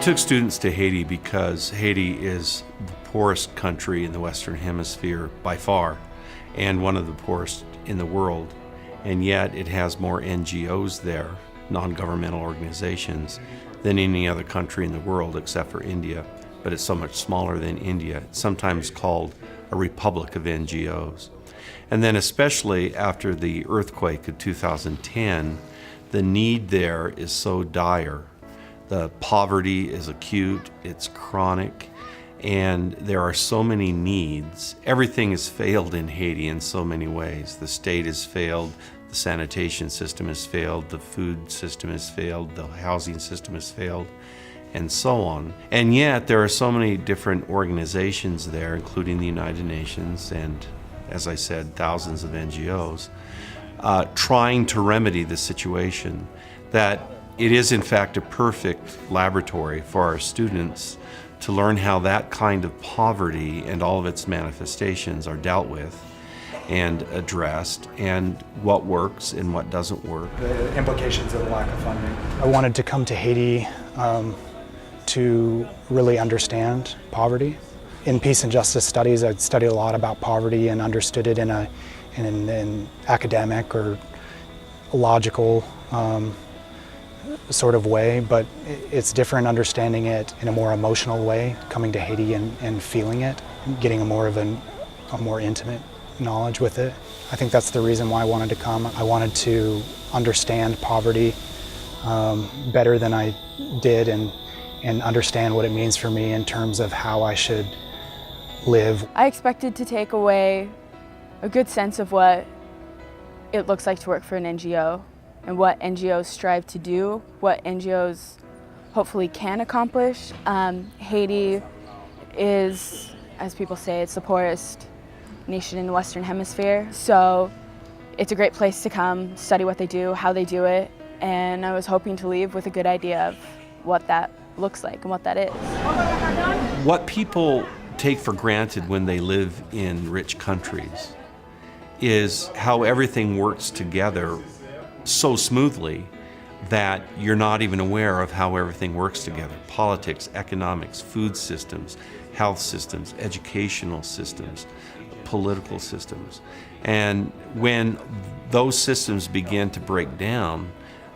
took students to Haiti because Haiti is the poorest country in the Western Hemisphere by far, and one of the poorest in the world. And yet it has more NGOs there, non-governmental organizations, than any other country in the world except for India. But it's so much smaller than India. It's sometimes called a republic of NGOs. And then especially after the earthquake of 2010, the need there is so dire. The poverty is acute, it's chronic, and there are so many needs. Everything has failed in Haiti in so many ways. The state has failed, the sanitation system has failed, the food system has failed, the housing system has failed, and so on. And yet there are so many different organizations there, including the United Nations and, as I said, thousands of NGOs, trying to remedy the situation, that it is in fact a perfect laboratory for our students to learn how that kind of poverty and all of its manifestations are dealt with and addressed, and what works and what doesn't work. The implications of the lack of funding. I wanted to come to Haiti to really understand poverty. In peace and justice studies, I'd studied a lot about poverty and understood it in an academic or logical sort of way, but it's different understanding it in a more emotional way, coming to Haiti and feeling it, getting a more intimate knowledge with it. I think that's the reason why I wanted to come. I wanted to understand poverty better than I did and understand what it means for me in terms of how I should live. I expected to take away a good sense of what it looks like to work for an NGO and what NGOs strive to do, what NGOs hopefully can accomplish. Haiti is, as people say, it's the poorest nation in the Western Hemisphere. So it's a great place to come, study what they do, how they do it, and I was hoping to leave with a good idea of what that looks like and what that is. What people take for granted when they live in rich countries is how everything works together so smoothly that you're not even aware of how everything works together. Politics, economics, food systems, health systems, educational systems, political systems. And when those systems begin to break down,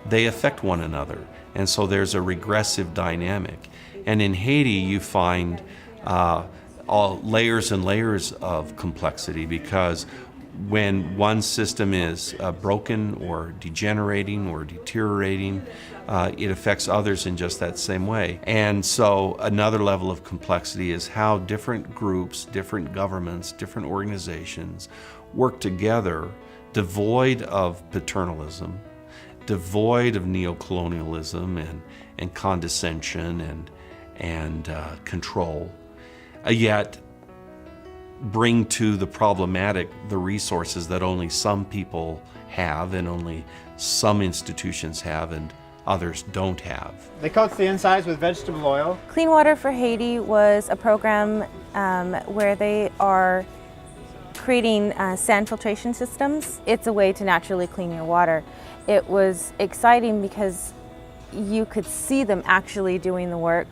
they affect one another. And so there's a regressive dynamic. And in Haiti, you find all layers and layers of complexity, because when one system is broken or degenerating or deteriorating, it affects others in just that same way. And so another level of complexity is how different groups, different governments, different organizations work together, devoid of paternalism, devoid of neocolonialism and condescension and control, yet bring to the problematic the resources that only some people have and only some institutions have and others don't have. They coat the insides with vegetable oil. Clean Water for Haiti was a program where they are creating sand filtration systems. It's a way to naturally clean your water. It was exciting because you could see them actually doing the work.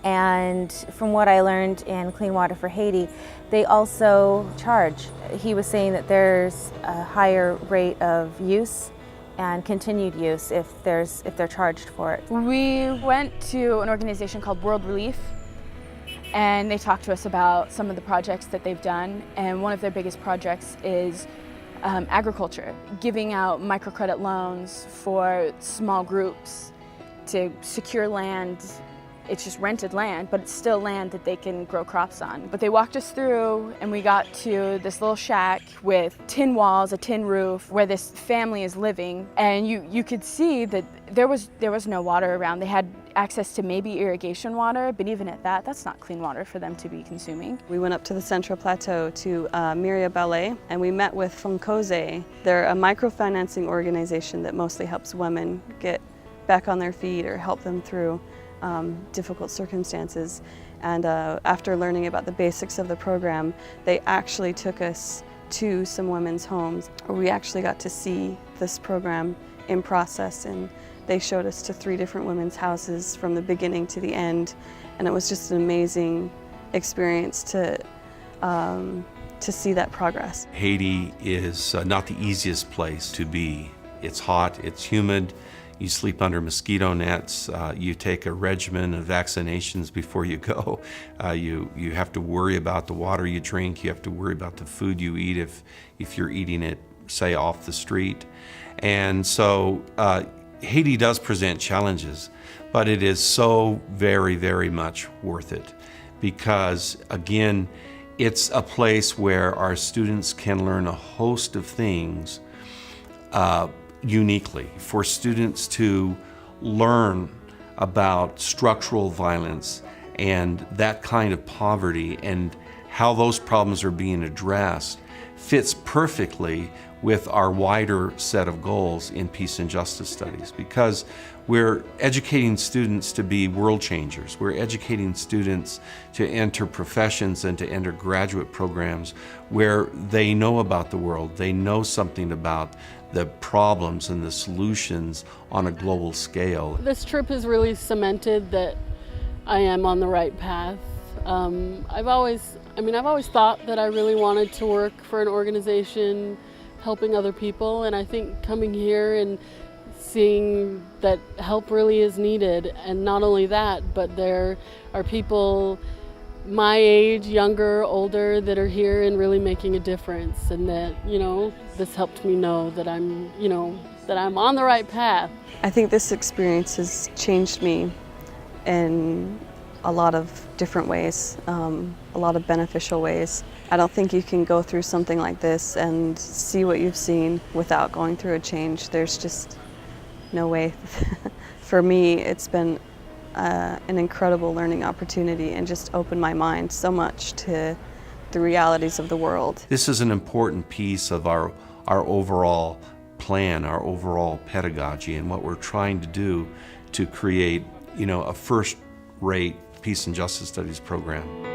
And from what I learned in Clean Water for Haiti, they also charge. He was saying that there's a higher rate of use and continued use if they're charged for it. We went to an organization called World Relief, and they talked to us about some of the projects that they've done, and one of their biggest projects is agriculture, giving out microcredit loans for small groups to secure land. It's just rented land, but it's still land that they can grow crops on. But they walked us through and we got to this little shack with tin walls, a tin roof, where this family is living. And you could see that there was no water around. They had access to maybe irrigation water, but even at that, that's not clean water for them to be consuming. We went up to the Central Plateau to Miria Ballet, and we met with Fonkoze. They're a microfinancing organization that mostly helps women get back on their feet or help them through difficult circumstances. And after learning about the basics of the program, they actually took us to some women's homes where we actually got to see this program in process, and They showed us to 3 different women's houses from the beginning to the end, and it was just an amazing experience to see that progress. Haiti is not the easiest place to be. It's hot, it's humid, you sleep under mosquito nets, you take a regimen of vaccinations before you go. You have to worry about the water you drink, you have to worry about the food you eat if you're eating it, say, off the street. And so Haiti does present challenges, but it is so very, very much worth it because, again, it's a place where our students can learn a host of things uniquely. For students to learn about structural violence and that kind of poverty and how those problems are being addressed fits perfectly with our wider set of goals in peace and justice studies, because we're educating students to be world changers. We're educating students to enter professions and to enter graduate programs where they know about the world, they know something about the problems and the solutions on a global scale. This trip has really cemented that I am on the right path. I've always thought that I really wanted to work for an organization helping other people, and I think coming here and seeing that help really is needed, and not only that, but there are people my age, younger, older, that are here and really making a difference, and that, this helped me know that I'm on the right path. I think this experience has changed me in a lot of different ways, a lot of beneficial ways. I don't think you can go through something like this and see what you've seen without going through a change. There's just no way. For me, it's been an incredible learning opportunity and just opened my mind so much to the realities of the world. This is an important piece of our overall plan, our overall pedagogy, and what we're trying to do to create, a first-rate peace and justice studies program.